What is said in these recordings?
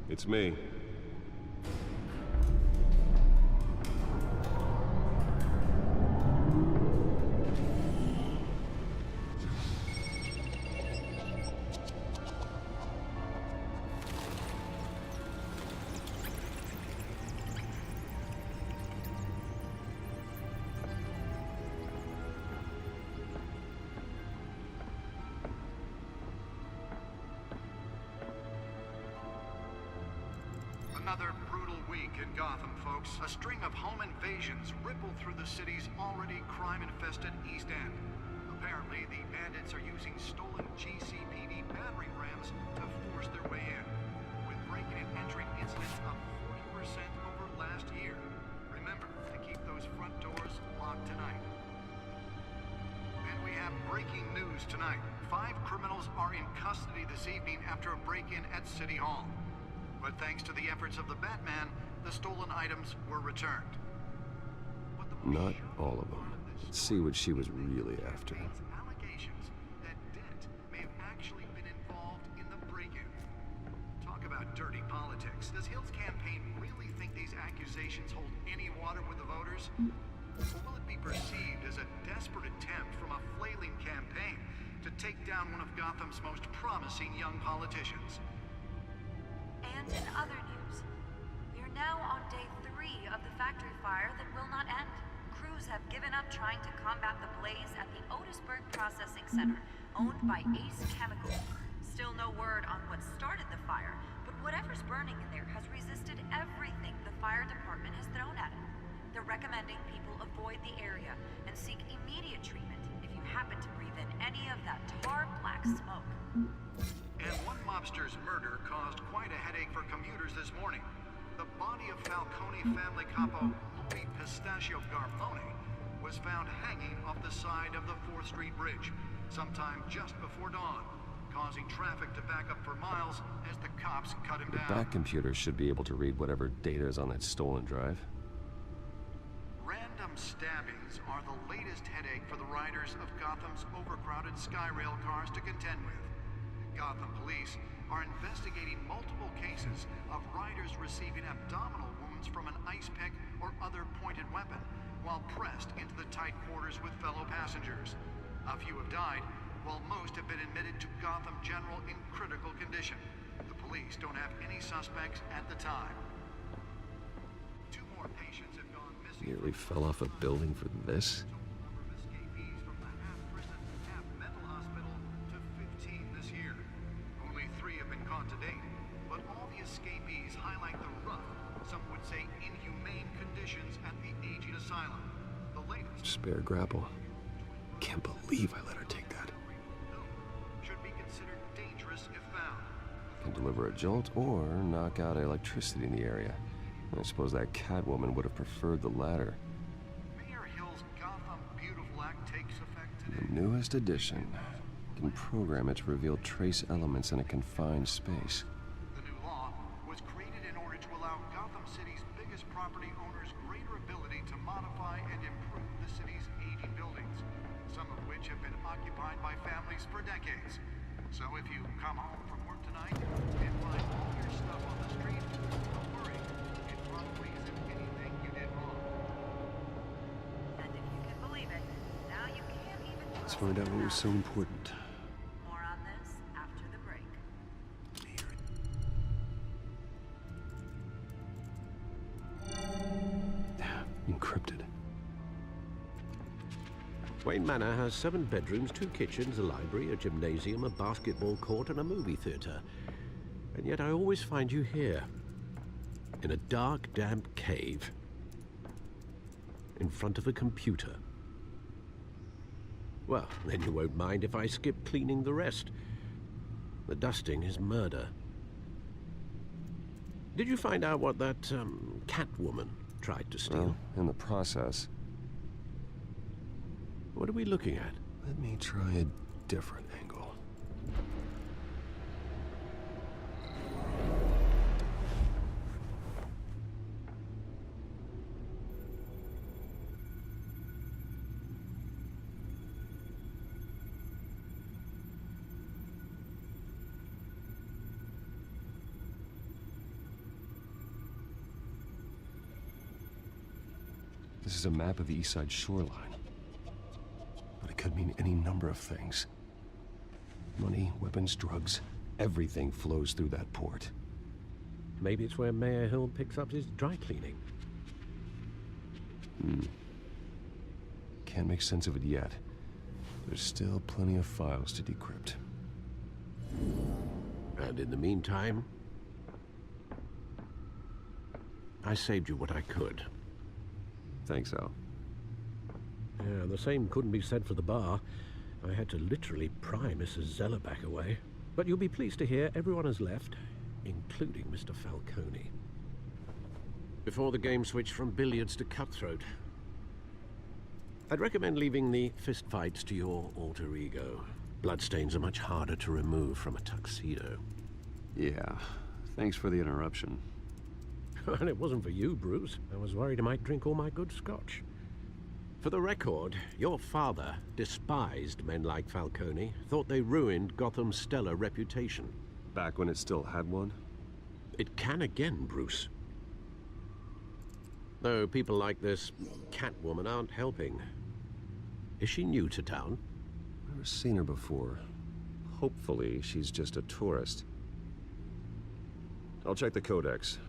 It's me. Another brutal week in Gotham, folks. A string of home invasions ripple through the city's already crime-infested East End. Apparently, the bandits are using stolen GCPD battering rams to force their way in, with breaking and entering incidents up 40% over last year. Remember to keep those front doors locked tonight. And we have breaking news tonight. 5 criminals are in custody this evening after a break-in at City Hall. But thanks to the efforts of the Batman, the stolen items were returned. Not all of them. Let's see what she was really after. Allegations that Dent may have actually been involved in the break-in. Talk about dirty politics. Does Hill's campaign really think these accusations hold any water with the voters? Or will it be perceived as a desperate attempt from a flailing campaign to take down one of Gotham's most promising young politicians? And in other news, we are now on day 3 of the factory fire that will not end. Crews have given up trying to combat the blaze at the Otisburg Processing Center, owned by Ace Chemical. Still no word on what started the fire, but whatever's burning in there has resisted everything the fire department has thrown at it. They're recommending people avoid the area and seek immediate treatment if you happen to breathe in any of that tar black smoke. And one mobster's murder caused quite a headache for commuters this morning. The body of Falcone family capo Louis Pistachio Garmone was found hanging off the side of the 4th Street Bridge sometime just before dawn, causing traffic to back up for miles as the cops cut him down. The back computer should be able to read whatever data is on that stolen drive. Random stabbings are the latest headache for the riders of Gotham's overcrowded Skyrail cars to contend with. Gotham police are investigating multiple cases of riders receiving abdominal wounds from an ice pick or other pointed weapon while pressed into the tight quarters with fellow passengers. A few have died, while most have been admitted to Gotham General in critical condition. The police don't have any suspects at the time. 2 more patients have gone missing. Nearly fell off a building for this. Spare grapple. Can't believe I let her take that. Should be considered dangerous if found. Can deliver a jolt or knock out electricity in the area. I suppose that Catwoman would have preferred the latter. Mayor Hill's Gotham Beautiful Act takes effect today. The newest edition. Can program it to reveal trace elements in a confined space. The new law was created in order to allow Gotham City's biggest property owners greater ability to modify and improve the city's aging buildings, some of which have been occupied by families for decades. So if you come home from work tonight and find all your stuff on the street, don't worry. It probably isn't anything you did wrong. And if you can believe it, now you can't even Let's find out what was so important. More on this after the break. Encrypted. Wayne Manor has 7 bedrooms, 2 kitchens, a library, a gymnasium, a basketball court, and a movie theater. And yet I always find you here, in a dark, damp cave, in front of a computer. Well, then you won't mind if I skip cleaning the rest. The dusting is murder. Did you find out what that, Catwoman tried to steal? Well, in the process. What are we looking at? Let me try a different angle. is a map of the east side shoreline. But it could mean any number of things. Money, weapons, drugs, everything flows through that port. Maybe it's where Mayor Hill picks up his dry cleaning. Can't make sense of it yet. There's still plenty of files to decrypt. And in the meantime, I saved you what I could. Thanks, Al. Yeah, the same couldn't be said for the bar. I had to literally pry Mrs. Zeller back away. But you'll be pleased to hear everyone has left, including Mr. Falcone. Before the game switched from billiards to cutthroat. I'd recommend leaving the fistfights to your alter ego. Bloodstains are much harder to remove from a tuxedo. Yeah, thanks for the interruption. And it wasn't for you, Bruce. I was worried I might drink all my good scotch. For the record, your father despised men like Falcone, thought they ruined Gotham's stellar reputation. Back when it still had one? It can again, Bruce. Though people like this Catwoman aren't helping. Is she new to town? Never seen her before. Hopefully, she's just a tourist. I'll check the codex.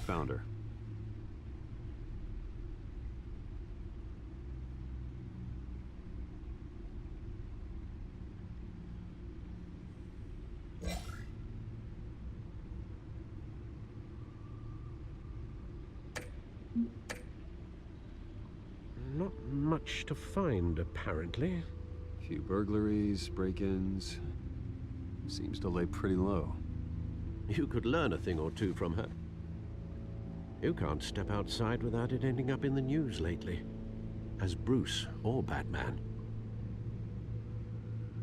Found her. Not much to find, apparently. Few burglaries, break-ins. Seems to lay pretty low. You could learn a thing or two from her. You can't step outside without it ending up in the news lately. As Bruce or Batman.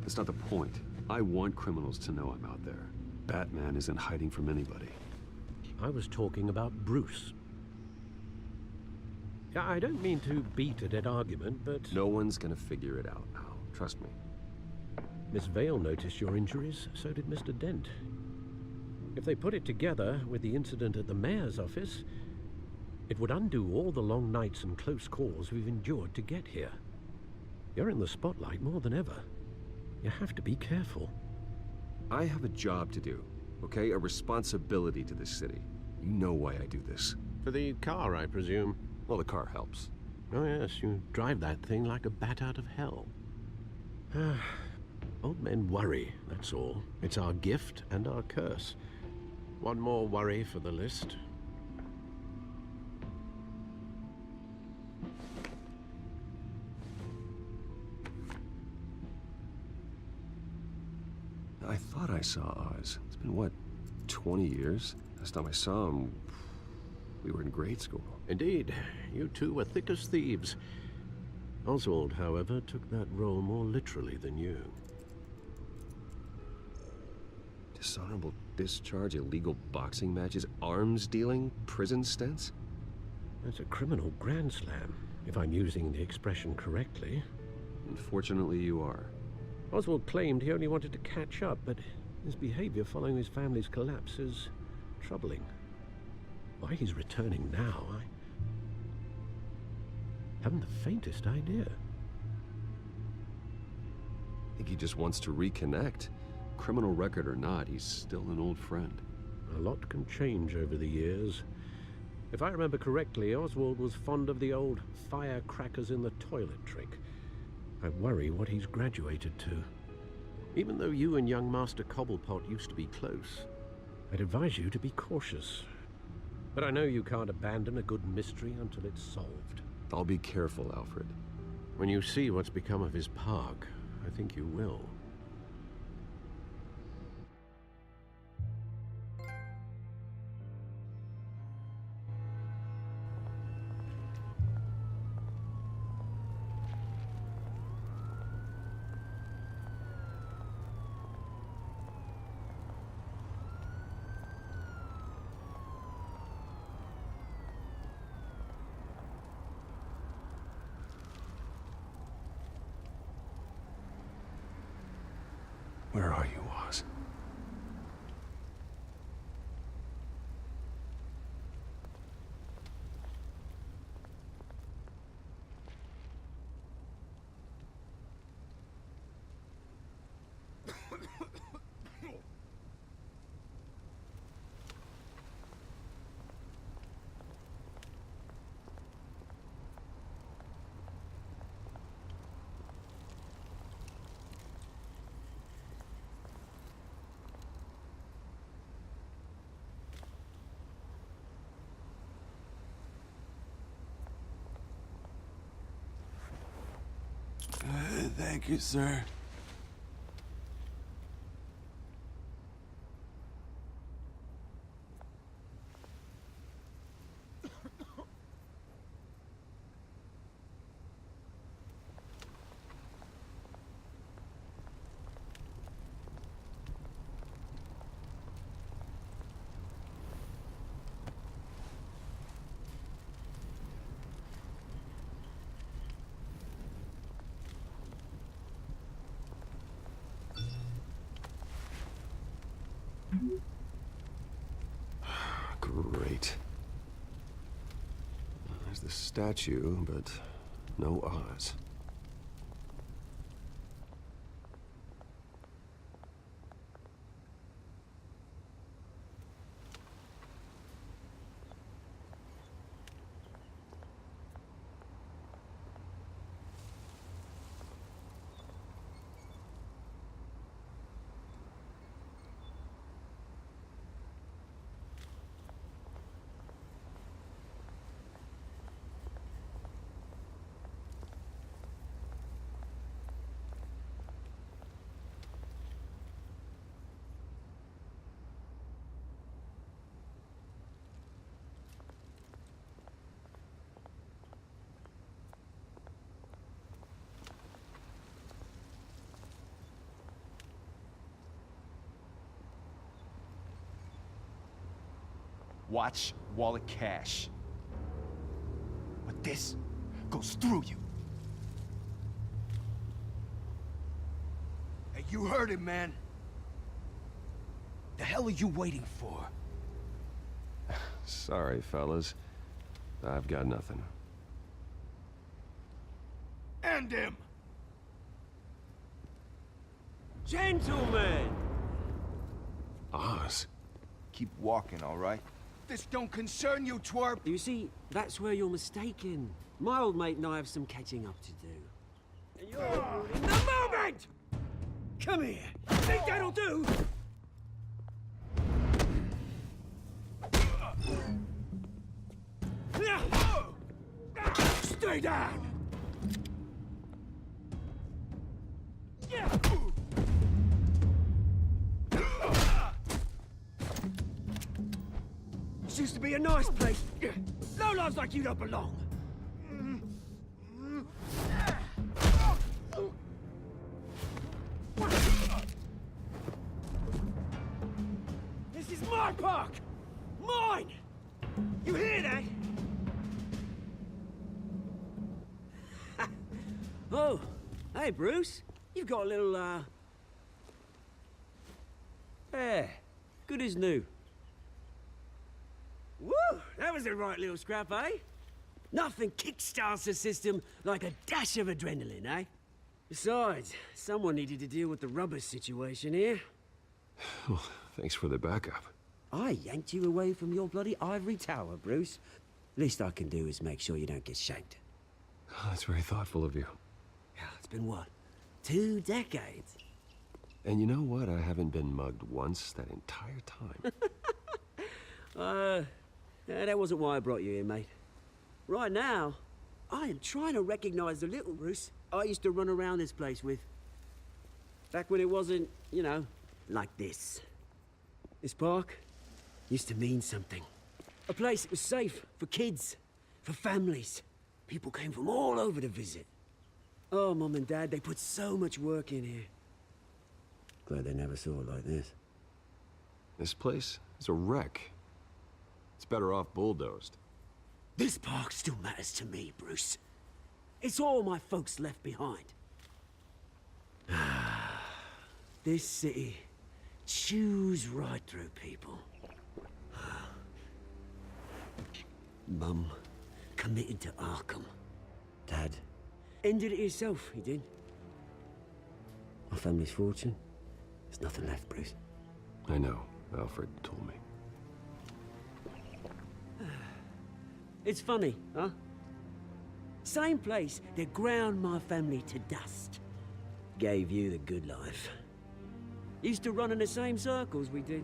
That's not the point. I want criminals to know I'm out there. Batman isn't hiding from anybody. I was talking about Bruce. I don't mean to beat a dead argument, but... No one's gonna figure it out, Al. Trust me. Miss Vale noticed your injuries, so did Mr. Dent. If they put it together with the incident at the mayor's office, it would undo all the long nights and close calls we've endured to get here. You're in the spotlight more than ever. You have to be careful. I have a job to do, okay? A responsibility to this city. You know why I do this. For the car, I presume. Well, the car helps. Oh yes, you drive that thing like a bat out of hell. Old men worry, that's all. It's our gift and our curse. One more worry for the list. I thought I saw Oz. It's been, what, 20 years? Last time I saw him, we were in grade school. Indeed, you two were thick as thieves. Oswald, however, took that role more literally than you. Dishonorable discharge, illegal boxing matches, arms dealing, prison stints? That's a criminal grand slam, if I'm using the expression correctly. Unfortunately, you are. Oswald claimed he only wanted to catch up, but his behavior following his family's collapse is troubling. Why he's returning now, I haven't the faintest idea. I think he just wants to reconnect. Criminal record or not, he's still an old friend. A lot can change over the years. If I remember correctly, Oswald was fond of the old firecrackers in the toilet trick. I worry what he's graduated to. Even though you and young Master Cobblepot used to be close, I'd advise you to be cautious. But I know you can't abandon a good mystery until it's solved. I'll be careful, Alfred. When you see what's become of his park, I think you will. Where are you, Oz? Thank you, sir. Great. There's the statue, but no Oz. Watch wallet cash. But this goes through you. Hey, you heard it, man. The hell are you waiting for? Sorry, fellas. I've got nothing. End him! Gentlemen! Oz? Keep walking, all right? This don't concern you, twerp! You see, that's where you're mistaken. My old mate and I have some catching up to do. And you're ruining the moment! Come here! Think that'll do? Stay down! This used to be a nice place. Lowlifes like you don't belong. This is my park! Mine! You hear that? Oh, hey, Bruce. You've got a little, hair. Good as new. Woo! That was a right little scrap, eh? Nothing kickstarts the system like a dash of adrenaline, eh? Besides, someone needed to deal with the rubber situation here. Well, thanks for the backup. I yanked you away from your bloody ivory tower, Bruce. Least I can do is make sure you don't get shanked. Oh, that's very thoughtful of you. Yeah, it's been what? 2 decades? And you know what? I haven't been mugged once that entire time. That wasn't why I brought you here, mate. Right now, I am trying to recognize the little Bruce I used to run around this place with. Back when it wasn't, you know, like this. This park used to mean something. A place that was safe for kids, for families. People came from all over to visit. Oh, Mum and Dad, they put so much work in here. Glad they never saw it like this. This place is a wreck. It's better off bulldozed. This park still matters to me, Bruce. It's all my folks left behind. This city chews right through people. Mum committed to Arkham. Dad ended it himself, he did. My family's fortune, there's nothing left, Bruce. I know. Alfred told me. It's funny, huh? Same place that ground my family to dust. Gave you the good life. Used to run in the same circles we did.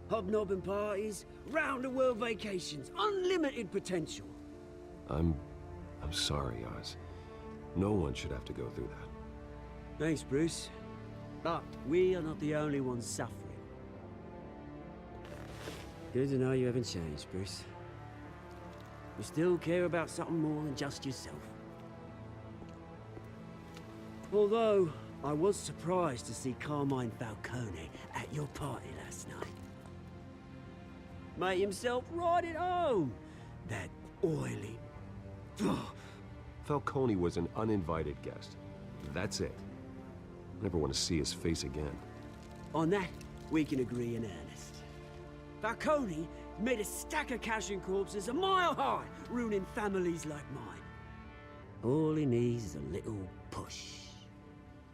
Hobnobbing parties, round-the-world vacations, unlimited potential. I'm sorry, Oz. No one should have to go through that. Thanks, Bruce. But we are not the only ones suffering. Good to know you haven't changed, Bruce. You still care about something more than just yourself. Although, I was surprised to see Carmine Falcone at your party last night. Made himself right at home. That oily... Falcone was an uninvited guest. That's it. Never want to see his face again. On that, we can agree in earnest. Falcone made a stack of cash and corpses a mile high, ruining families like mine. All he needs is a little push.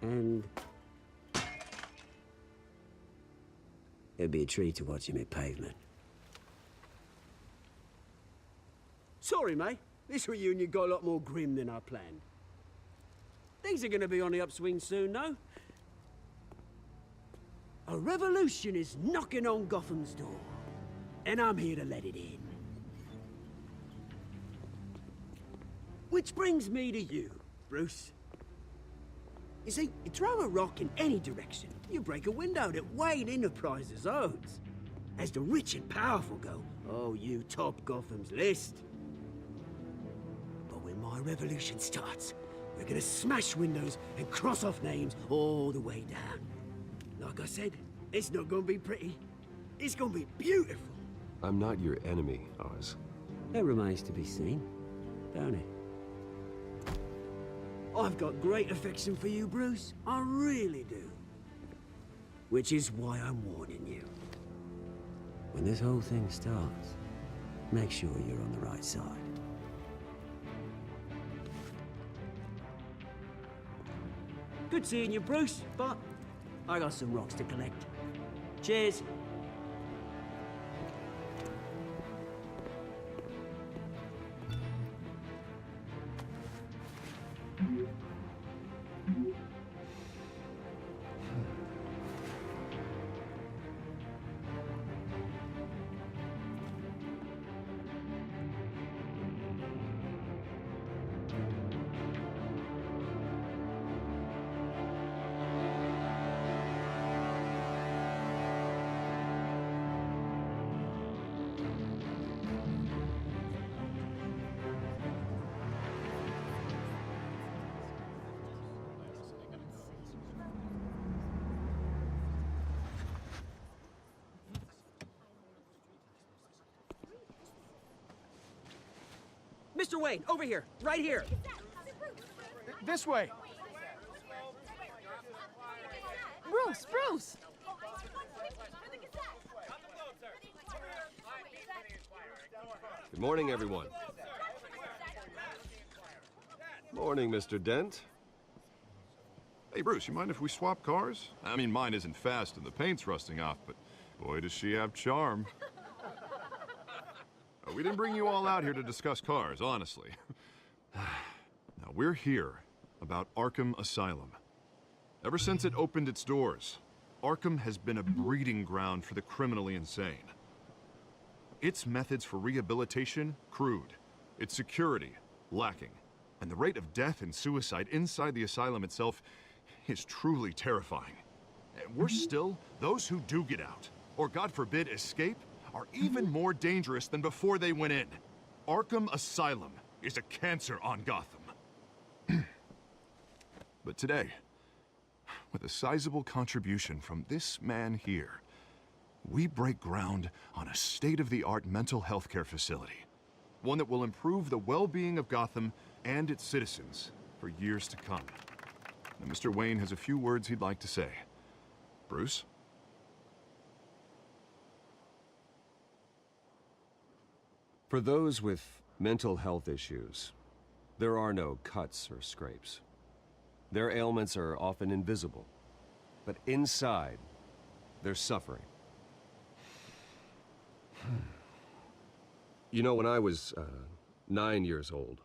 And... it'd be a treat to watch him hit pavement. Sorry, mate. This reunion got a lot more grim than I planned. Things are gonna be on the upswing soon, though. A revolution is knocking on Gotham's door, and I'm here to let it in. Which brings me to you, Bruce. You see, you throw a rock in any direction, you break a window that Wayne Enterprises owns. As the rich and powerful go, oh, you top Gotham's list. But when my revolution starts, we're gonna smash windows and cross off names all the way down. Like I said, it's not gonna be pretty. It's gonna be beautiful. I'm not your enemy, Oz. That remains to be seen, don't it? I've got great affection for you, Bruce. I really do. Which is why I'm warning you. When this whole thing starts, make sure you're on the right side. Good seeing you, Bruce, but I got some rocks to collect. Cheers. Mr. Wayne, over here, right here. This way. Bruce! Good morning, everyone. Morning, Mr. Dent. Hey, Bruce, you mind if we swap cars? I mean, mine isn't fast and the paint's rusting off, but boy, does she have charm. We didn't bring you all out here to discuss cars, honestly. Now, we're here about Arkham Asylum. Ever since it opened its doors, Arkham has been a breeding ground for the criminally insane. Its methods for rehabilitation, crude. Its security, lacking. And the rate of death and suicide inside the asylum itself is truly terrifying. And worse still, those who do get out, or God forbid, escape, are even more dangerous than before they went in. Arkham Asylum is a cancer on Gotham. But today, with a sizable contribution from this man here, we break ground on a state-of-the-art mental health care facility. One that will improve the well-being of Gotham and its citizens for years to come. Now, Mr. Wayne has a few words he'd like to say. Bruce? For those with mental health issues, there are no cuts or scrapes. Their ailments are often invisible, but inside, they're suffering. You know, when I was 9 years old,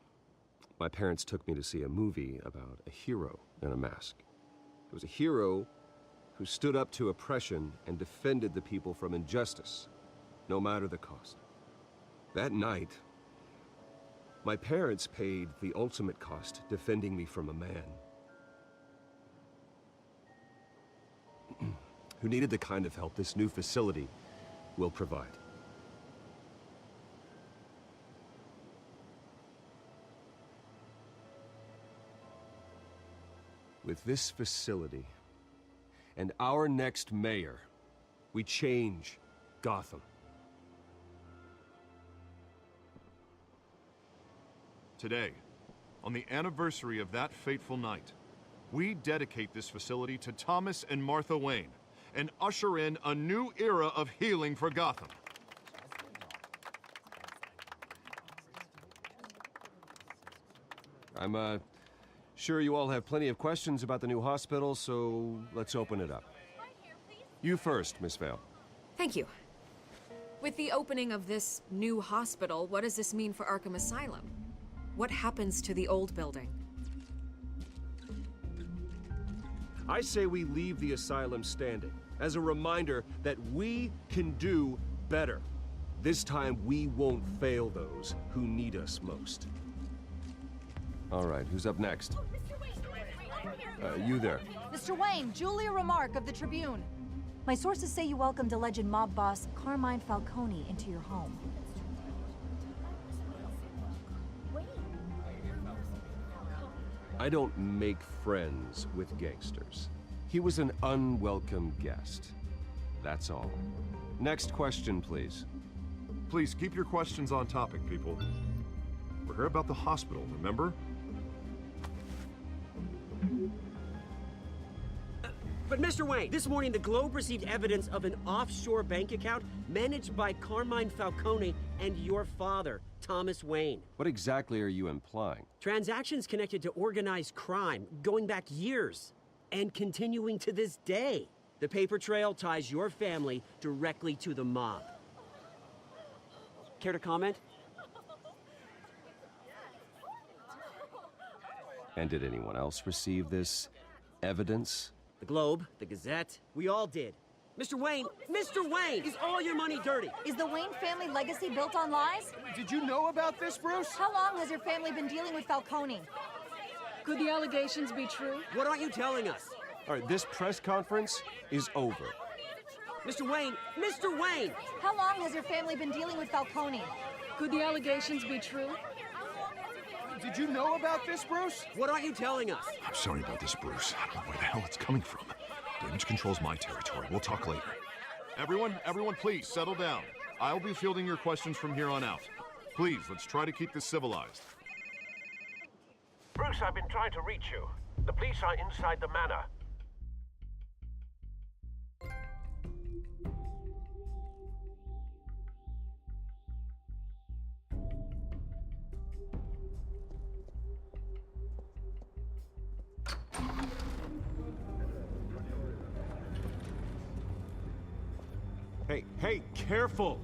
my parents took me to see a movie about a hero in a mask. It was a hero who stood up to oppression and defended the people from injustice, no matter the cost. That night, my parents paid the ultimate cost defending me from a man who needed the kind of help this new facility will provide. With this facility and our next mayor, we change Gotham. Today, on the anniversary of that fateful night, we dedicate this facility to Thomas and Martha Wayne and usher in a new era of healing for Gotham. I'm sure you all have plenty of questions about the new hospital, so let's open it up. You first, Miss Vale. Thank you. With the opening of this new hospital, what does this mean for Arkham Asylum? What happens to the old building? I say we leave the asylum standing as a reminder that we can do better. This time, we won't fail those who need us most. All right, who's up next? You there. Mr. Wayne, Julia Remark of the Tribune. My sources say you welcomed alleged mob boss Carmine Falcone into your home. I don't make friends with gangsters. He was an unwelcome guest. That's all. Next question, please. Please keep your questions on topic, people. We're here about the hospital, remember? But Mr. Wayne, this morning the Globe received evidence of an offshore bank account managed by Carmine Falcone and your father, Thomas Wayne. What exactly are you implying? Transactions connected to organized crime going back years and continuing to this day. The paper trail ties your family directly to the mob. Care to comment? And did anyone else receive this evidence? The Globe, the Gazette, we all did. Mr. Wayne, is all your money dirty? Is the Wayne family legacy built on lies? Did you know about this, Bruce? How long has your family been dealing with Falcone? Could the allegations be true? What aren't you telling us? All right, this press conference is over. Mr. Wayne! How long has your family been dealing with Falcone? Could the allegations be true? Did you know about this, Bruce? What aren't you telling us? I'm sorry about this, Bruce. I don't know where the hell it's coming from. Damage control's my territory. We'll talk later. Everyone, please settle down. I'll be fielding your questions from here on out. Please, let's try to keep this civilized. Bruce, I've been trying to reach you. The police are inside the manor. Hey, careful!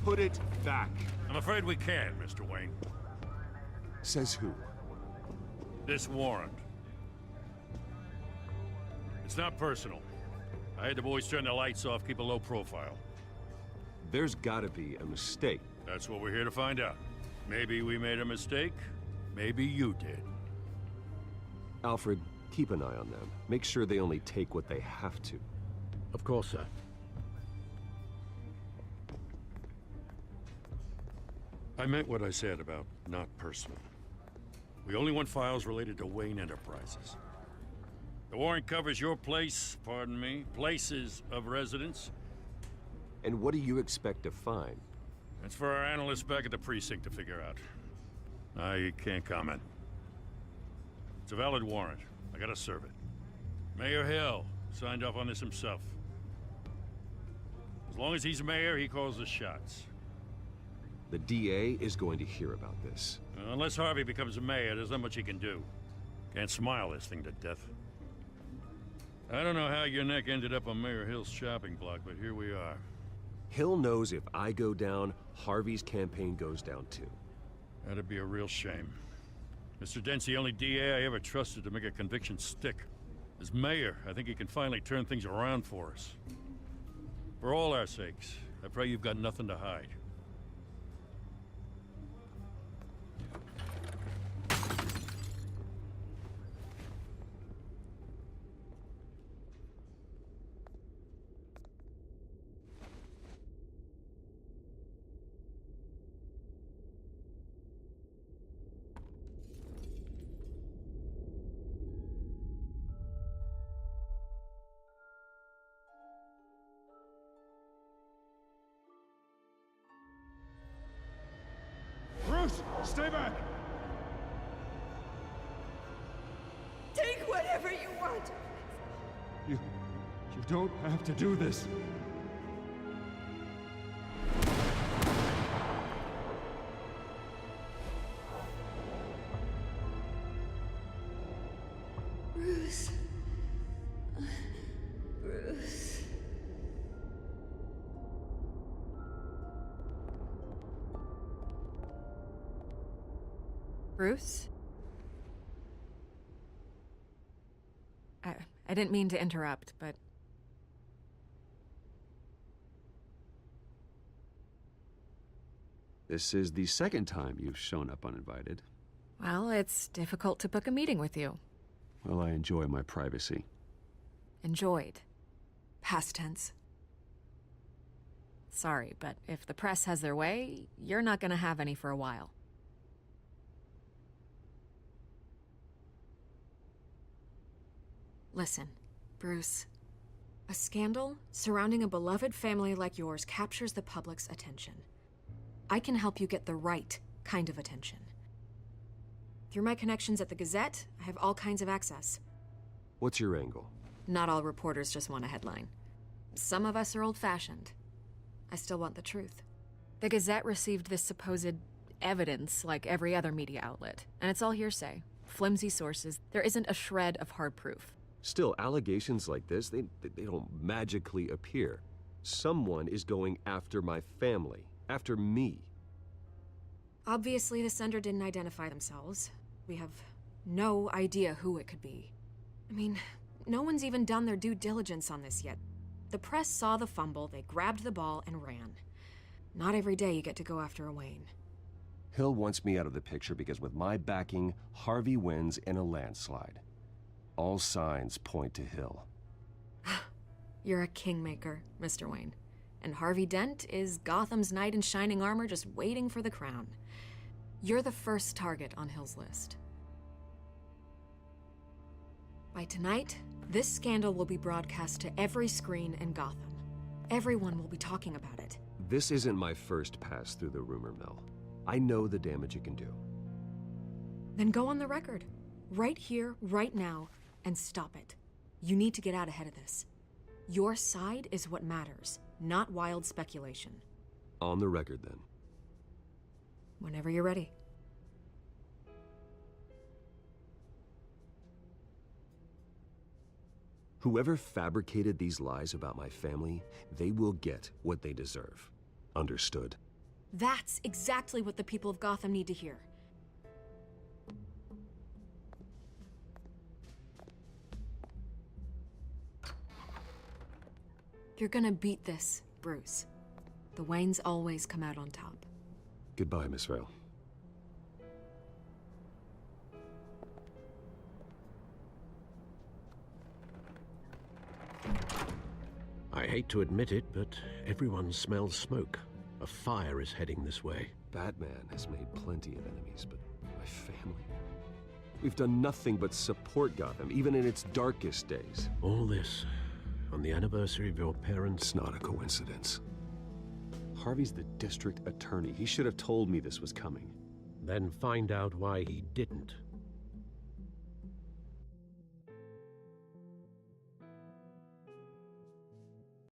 Put it back. I'm afraid we can't, Mr. Wayne. Says who? This warrant. It's not personal. I had the boys turn the lights off, keep a low profile. There's gotta be a mistake. That's what we're here to find out. Maybe we made a mistake. Maybe you did. Alfred, keep an eye on them. Make sure they only take what they have to. Of course, sir. I meant what I said about not personal. We only want files related to Wayne Enterprises. The warrant covers your place, pardon me, places of residence. And what do you expect to find? That's for our analysts back at the precinct to figure out. I can't comment. It's a valid warrant. I gotta serve it. Mayor Hill signed off on this himself. As long as he's mayor, he calls the shots. The DA is going to hear about this. Unless Harvey becomes mayor, there's not much he can do. Can't smile this thing to death. I don't know how your neck ended up on Mayor Hill's shopping block, but here we are. Hill knows if I go down, Harvey's campaign goes down too. That'd be a real shame. Mr. Dent's the only DA I ever trusted to make a conviction stick. As mayor, I think he can finally turn things around for us. For all our sakes, I pray you've got nothing to hide. Bruce, stay back! Take whatever you want. You don't have to do this. Bruce. Bruce. Bruce? I didn't mean to interrupt, but... This is the second time you've shown up uninvited. Well, it's difficult to book a meeting with you. Well, I enjoy my privacy. Enjoyed. Past tense. Sorry, but if the press has their way, you're not gonna have any for a while. Listen, Bruce. A scandal surrounding a beloved family like yours captures the public's attention. I can help you get the right kind of attention. Through my connections at the Gazette, I have all kinds of access. What's your angle? Not all reporters just want a headline. Some of us are old-fashioned. I still want the truth. The Gazette received this supposed evidence like every other media outlet, and it's all hearsay. Flimsy sources. There isn't a shred of hard proof. Still, allegations like this, they don't magically appear. Someone is going after my family, after me. Obviously, the sender didn't identify themselves. We have no idea who it could be. I mean, no one's even done their due diligence on this yet. The press saw the fumble, they grabbed the ball and ran. Not every day you get to go after a Wayne. Hill wants me out of the picture because with my backing, Harvey wins in a landslide. All signs point to Hill. You're a kingmaker, Mr. Wayne. And Harvey Dent is Gotham's knight in shining armor just waiting for the crown. You're the first target on Hill's list. By tonight, this scandal will be broadcast to every screen in Gotham. Everyone will be talking about it. This isn't my first pass through the rumor mill. I know the damage it can do. Then go on the record. Right here, right now, and stop it. You need to get out ahead of this. Your side is what matters, not wild speculation. On the record, then. Whenever you're ready. Whoever fabricated these lies about my family, they will get what they deserve. Understood? That's exactly what the people of Gotham need to hear. You're gonna beat this, Bruce. The Waynes always come out on top. Goodbye, Miss Vale. I hate to admit it, but everyone smells smoke. A fire is heading this way. Batman has made plenty of enemies, but my family... We've done nothing but support Gotham, even in its darkest days. All this on the anniversary of your parents'... It's not a coincidence. Harvey's the district attorney. He should have told me this was coming. Then find out why he didn't.